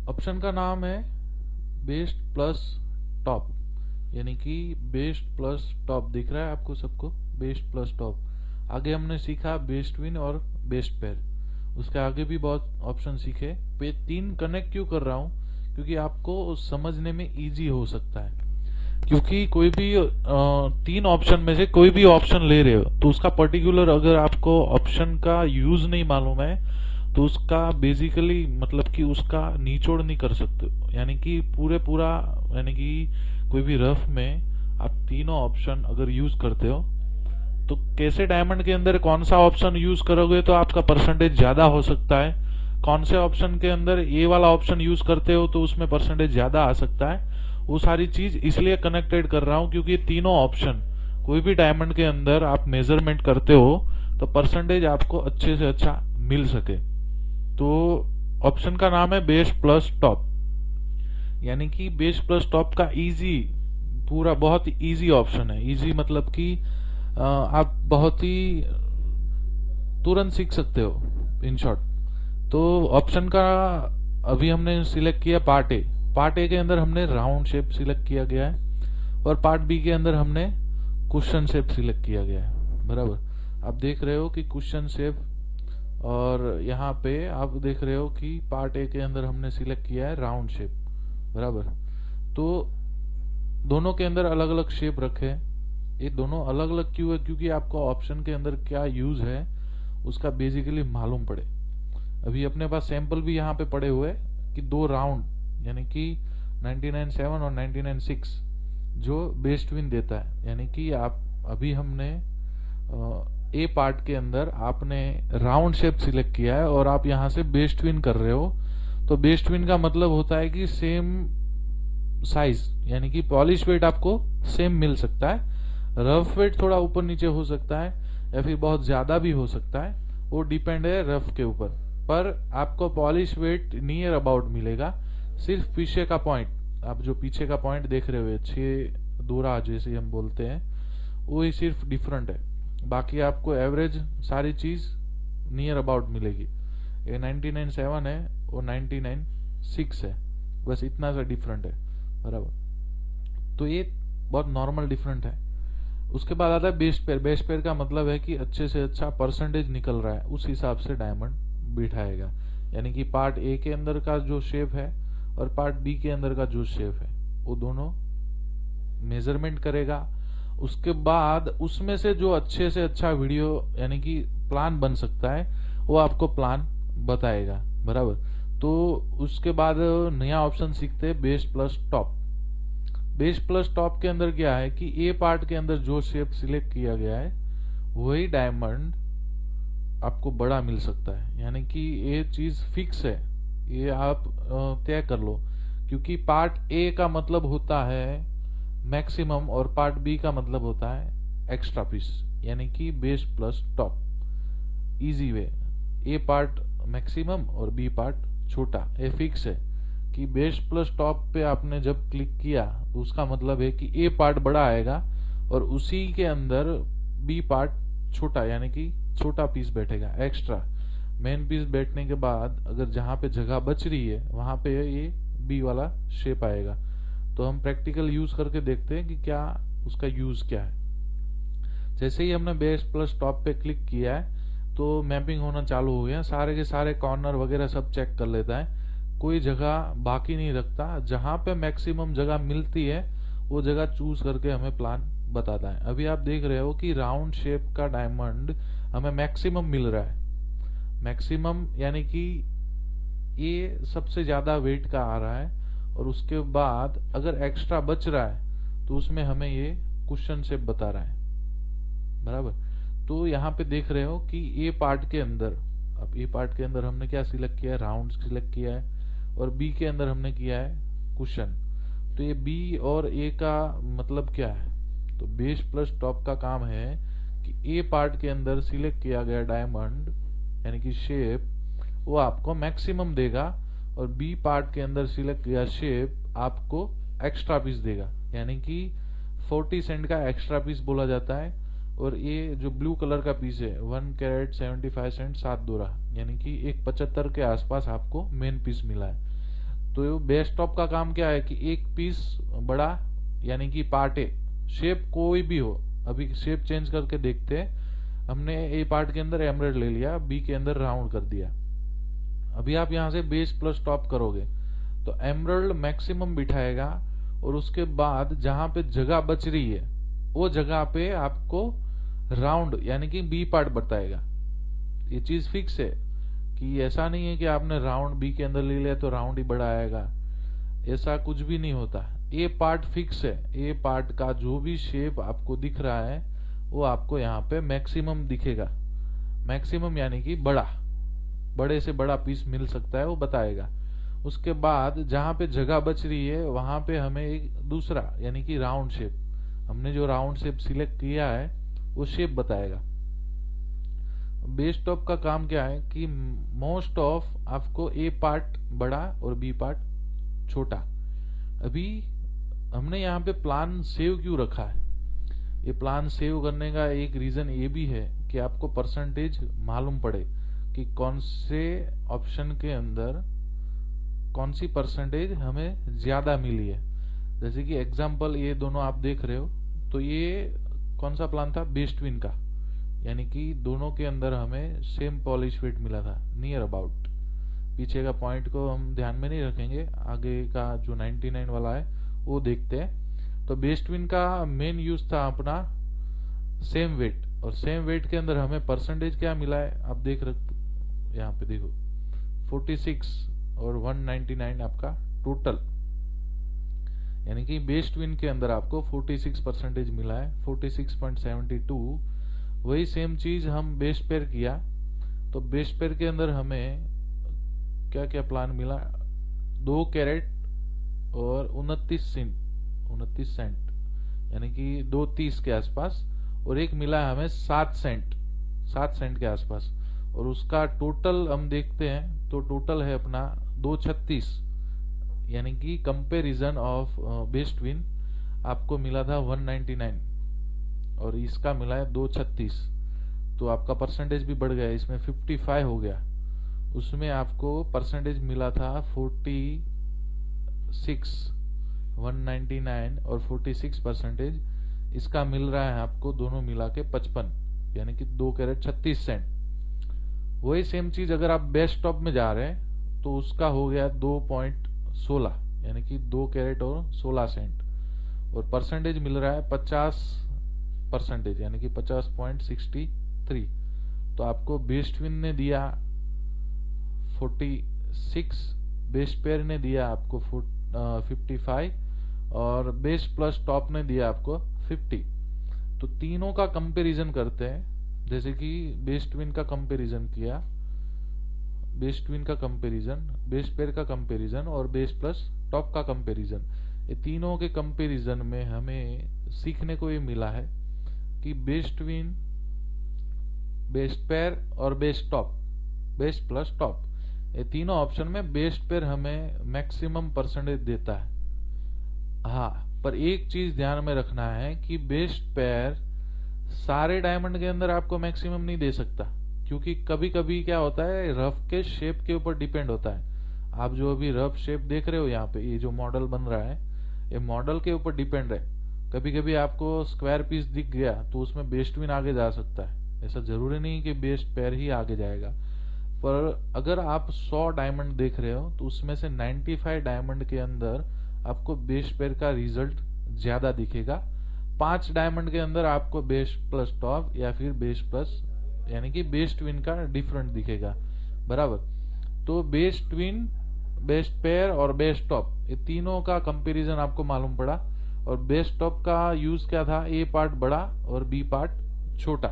Option का नाम है बेस्ट प्लस टॉप, यानी कि बेस्ट प्लस टॉप दिख रहा है आपको सबको, बेस्ट प्लस टॉप। आगे हमने सीखा बेस्ट विन और बेस्ट पेयर, उसके आगे भी बहुत ऑप्शन सीखे। पे 3 कनेक्ट क्यों कर रहा हूं, क्योंकि आपको समझने में इजी हो सकता है। क्योंकि कोई भी 3 ऑप्शन में से कोई भी ऑप्शन ले रहे हो तो उसका पर्टिकुलर अगर आपको ऑप्शन का यूज नहीं मालूम है तो उसका बेसिकली मतलब कि उसका निचोड़ नहीं कर सकते, यानी कि पूरा यानी कि कोई भी रफ में आप तीनों ऑप्शन अगर यूज करते हो तो कैसे डायमंड के अंदर कौन सा ऑप्शन यूज करोगे तो आपका परसेंटेज ज्यादा हो सकता है, कौन से ऑप्शन के अंदर ये वाला ऑप्शन यूज करते हो तो उसमें परसेंटेज ज्यादा आ सकता है, वो सारी चीज इसलिए कनेक्टेड कर रहा हूं क्योंकि तीनों ऑप्शन कोई भी डायमंड के अंदर आप मेजरमेंट करते हो तो परसेंटेज आपको अच्छे से अच्छा मिल सके। तो ऑप्शन का नाम है बेस प्लस टॉप, यानी कि बेस प्लस टॉप का इजी, पूरा बहुत इजी ऑप्शन है। इजी मतलब कि आप बहुत ही तुरंत सीख सकते हो इन शॉर्ट। तो ऑप्शन का अभी हमने सिलेक्ट किया पार्ट ए। पार्ट ए के अंदर हमने राउंड शेप सिलेक्ट किया गया है और पार्ट बी के अंदर हमने क्वेश्चन शेप सिलेक्ट किया गया है। बराबर, आप देख रहे हो कि क्वेश्चन शेप, और यहाँ पे आप देख रहे हो कि पार्ट ए के अंदर हमने सिलेक्ट किया है राउंड शेप। बराबर, तो दोनों के अंदर अलग अलग शेप रखे। ये दोनों अलग अलग क्यों है, क्योंकि आपको ऑप्शन के अंदर क्या यूज है उसका बेसिकली मालूम पड़े। अभी अपने पास सैंपल भी यहाँ पे पड़े हुए कि 2 राउंड यानी कि 99.7 और 99.6 जो बेस्ट विन देता है, यानी कि आप अभी हमने ए पार्ट के अंदर आपने राउंड शेप सिलेक्ट किया है और आप यहां से बेस्ट विन कर रहे हो। तो बेस्ट विन का मतलब होता है कि सेम साइज, यानी कि पॉलिश वेट आपको सेम मिल सकता है, रफ वेट थोड़ा ऊपर नीचे हो सकता है या फिर बहुत ज्यादा भी हो सकता है, वो डिपेंड है रफ के ऊपर। पर आपको पॉलिश वेट नियर अबाउट मिलेगा। सिर्फ पीछे का पॉइंट, आप जो पीछे का पॉइंट देख रहे हो 6 दूरा जैसे हम बोलते हैं, वो ही सिर्फ डिफरेंट है, बाकी आपको एवरेज सारी चीज नियर अबाउट मिलेगी। ये 99.7 है और 99.6 है, बस इतना सा डिफरेंट है। बराबर, तो ये बहुत नॉर्मल डिफरेंट है। उसके बाद आता है बेस्ट पेयर। बेस्ट पेयर का मतलब है कि अच्छे से अच्छा परसेंटेज निकल रहा है, उस हिसाब से डायमंड बिठाएगा। यानी कि पार्ट ए के अंदर का जो शेप है और पार्ट बी के अंदर का जो शेप है वो दोनों मेजरमेंट करेगा। उसके बाद उसमें से जो अच्छे से अच्छा वीडियो यानी कि प्लान बन सकता है वो आपको प्लान बताएगा। बराबर, तो उसके बाद नया ऑप्शन सीखते हैं best plus top. Best plus top के अंदर क्या है कि ए पार्ट के अंदर जो शेप सिलेक्ट किया गया है वही डायमंड आपको बड़ा मिल सकता है, यानी कि ये चीज फिक्स है, ये आप तय कर लो। क्योंकि पार्ट ए का मतलब होता है मैक्सिमम और पार्ट बी का मतलब होता है एक्स्ट्रा पीस, यानी कि base plus top. Easy way, A part maximum और बी पार्ट छोटा, ये फिक्स है कि बेस प्लस टॉप पे आपने जब क्लिक किया तो उसका मतलब है कि ए पार्ट बड़ा आएगा और उसी के अंदर बी पार्ट छोटा, यानी कि छोटा पीस बैठेगा एक्स्ट्रा। मेन पीस बैठने के बाद अगर जहां पे जगह बच रही है वहां पे ये बी वाला शेप आएगा। तो हम प्रैक्टिकल यूज करके देखते हैं कि क्या उसका यूज क्या है। जैसे ही हमने बेस प्लस टॉप पे क्लिक किया है तो मैपिंग होना चालू हो गया, सारे के सारे कॉर्नर वगैरह सब चेक कर लेता है, कोई जगह बाकी नहीं रखता, जहां पे मैक्सिमम जगह मिलती है वो जगह चूज करके हमें प्लान बताता है। अभी आप देख रहे हो कि राउंड शेप का डायमंड हमें मैक्सिमम मिल रहा है। मैक्सिमम यानी कि ये सबसे ज्यादा वेट का आ रहा है, और उसके बाद अगर एक्स्ट्रा बच रहा है तो उसमें हमें ये क्वेश्चन शेप बता रहा है। बराबर, तो यहाँ पे देख रहे हो कि ए पार्ट के अंदर, अब ए पार्ट के अंदर हमने क्या सिलेक्ट किया है, राउंड सिलेक्ट किया है, और बी के अंदर हमने किया है क्वेश्चन। तो ये बी और ए का मतलब क्या है, तो बेस प्लस टॉप का काम है कि ए पार्ट के अंदर सिलेक्ट किया गया डायमंड यानी कि शेप वो आपको मैक्सिमम देगा, और बी पार्ट के अंदर सिलेक्ट किया शेप आपको एक्स्ट्रा पीस देगा, यानी कि 40 सेंट का एक्स्ट्रा पीस बोला जाता है। और ये जो ब्लू कलर का पीस है 1 कैरेट 75 सेंट 7 दूरा, यानी कि एक 75 के आसपास आपको मेन पीस मिला है। तो बेस टॉप का काम क्या है कि एक पीस बड़ा यानी कि पार्ट ए, शेप कोई भी हो, अभी शेप चेंज करके देखते हैं। हमने ए पार्ट के अंदर एमराल्ड ले लिया, बी के अंदर राउंड कर दिया। अभी आप यहां से बेस प्लस टॉप करोगे तो एमराल्ड मैक्सिमम बिठाएगा, और उसके बाद जहां पे जगह बच रही है वो जगह पे आपको राउंड यानी कि बी पार्ट बताएगा। ये चीज फिक्स है कि ऐसा नहीं है कि आपने राउंड बी के अंदर ले लिया तो राउंड ही बड़ा आएगा, ऐसा कुछ भी नहीं होता। ए पार्ट फिक्स है, ए पार्ट का जो भी शेप आपको दिख रहा है वो आपको यहाँ पे मैक्सिमम दिखेगा। मैक्सिमम यानी कि बड़े से बड़ा पीस मिल सकता है वो बताएगा। उसके बाद जहां पे जगह बच रही है वहां पे हमें एक दूसरा यानी कि राउंड शेप, हमने जो राउंड शेप सिलेक्ट किया है वो शेप बताएगा। बेस टॉप का काम क्या है कि मोस्ट ऑफ आपको ए पार्ट बड़ा और बी पार्ट छोटा। अभी हमने यहाँ पे प्लान सेव क्यों रखा है? ये प्लान सेव करने का एक रीजन ये भी है कि आपको परसेंटेज मालूम पड़े कि कौन से ऑप्शन के अंदर कौन सी परसेंटेज हमें ज्यादा मिली है। जैसे कि एग्जांपल ये दोनों आप देख रहे हो, तो ये कौन सा प्लान था? बेस्ट ट्विन का, यानी कि दोनों के अंदर हमें सेम पॉलिश वेट मिला था, नियर अबाउट। पीछे का पॉइंट को हम ध्यान में नहीं रखेंगे, आगे का जो 99 वाला है वो देखते हैं। तो बेस्ट ट्विन का मेन यूज था अपना सेम वेट, और सेम वेट के अंदर हमें परसेंटेज क्या मिला है आप देख रहे, यहाँ पे देखो 46 और 199 आपका टोटल, यानी कि बेस्ट ट्विन के अंदर आपको 46 परसेंटेज मिला है, 46.72। वही सेम चीज हम बेस्ट पेयर किया, तो बेस्ट पेयर के अंदर हमें क्या क्या प्लान मिला? 2 कैरेट और 29 सेंट यानी कि 2.30 के आसपास, और एक मिला हमें 7 सेंट के आसपास। और उसका टोटल हम देखते हैं तो टोटल है अपना 2.36, यानी कि कंपैरिजन ऑफ बेस्ट ट्विन आपको मिला था 199 और इसका मिला है 2.36। तो आपका परसेंटेज भी बढ़ गया, इसमें 55 हो गया। उसमें आपको परसेंटेज मिला था 46, 199 और 46 परसेंटेज, इसका मिल रहा है आपको दोनों मिला के 55, यानी कि 2 कैरेट 36 सेंट। वही सेम चीज अगर आप बेस्ट टॉप में जा रहे हैं तो उसका हो गया 2.16, यानी कि 2 कैरेट और 16 सेंट, और परसेंटेज मिल रहा है 50%, यानी कि 50.63। तो आपको बेस्ट ट्विन ने दिया 46, बेस्ट पेयर ने दिया आपको 55 और बेस्ट प्लस टॉप ने दिया आपको 50। तो तीनों का कंपैरिजन करते हैं, जैसे कि बेस्ट ट्विन का कंपैरिजन किया, बेस्ट ट्विन का कंपैरिजन, बेस्ट पेयर का कंपैरिजन और बेस्ट प्लस टॉप का कंपैरिजन। ये तीनों के कंपैरिजन में हमें सीखने को ये मिला है कि बेस्ट ट्विन, बेस्ट पेयर और best top, best plus top, ये तीनों ऑप्शन में बेस्ट पेयर हमें मैक्सिमम परसेंटेज देता है। हाँ, पर एक चीज ध्यान में रखना है कि बेस्ट पेयर सारे डायमंड के अंदर आपको मैक्सिमम नहीं दे सकता, क्योंकि कभी कभी क्या होता है रफ के शेप के ऊपर डिपेंड होता है। आप जो अभी रफ शेप देख रहे हो यहाँ पे, ये जो मॉडल बन रहा है ये मॉडल के ऊपर डिपेंड है। कभी कभी आपको स्क्वायर पीस दिख गया तो उसमें बेस्ट ट्विन आगे जा सकता है, ऐसा जरूरी नहीं कि बेस्ट पेयर ही आगे जाएगा। पर अगर आप 100 डायमंड देख रहे हो तो उसमें से 95 डायमंड के अंदर आपको बेस्ट पेयर का रिजल्ट ज्यादा दिखेगा। 5 डायमंड के अंदर आपको बेस्ट प्लस टॉप या फिर बेस्ट प्लस यानी कि बेस्ट ट्विन का डिफरेंट दिखेगा, बराबर। तो बेस्ट ट्विन, बेस्ट पेयर और बेस्ट टॉप, ये तीनों का कंपैरिजन आपको मालूम पड़ा। और बेस्ट टॉप का यूज क्या था? ए पार्ट बड़ा और बी पार्ट छोटा।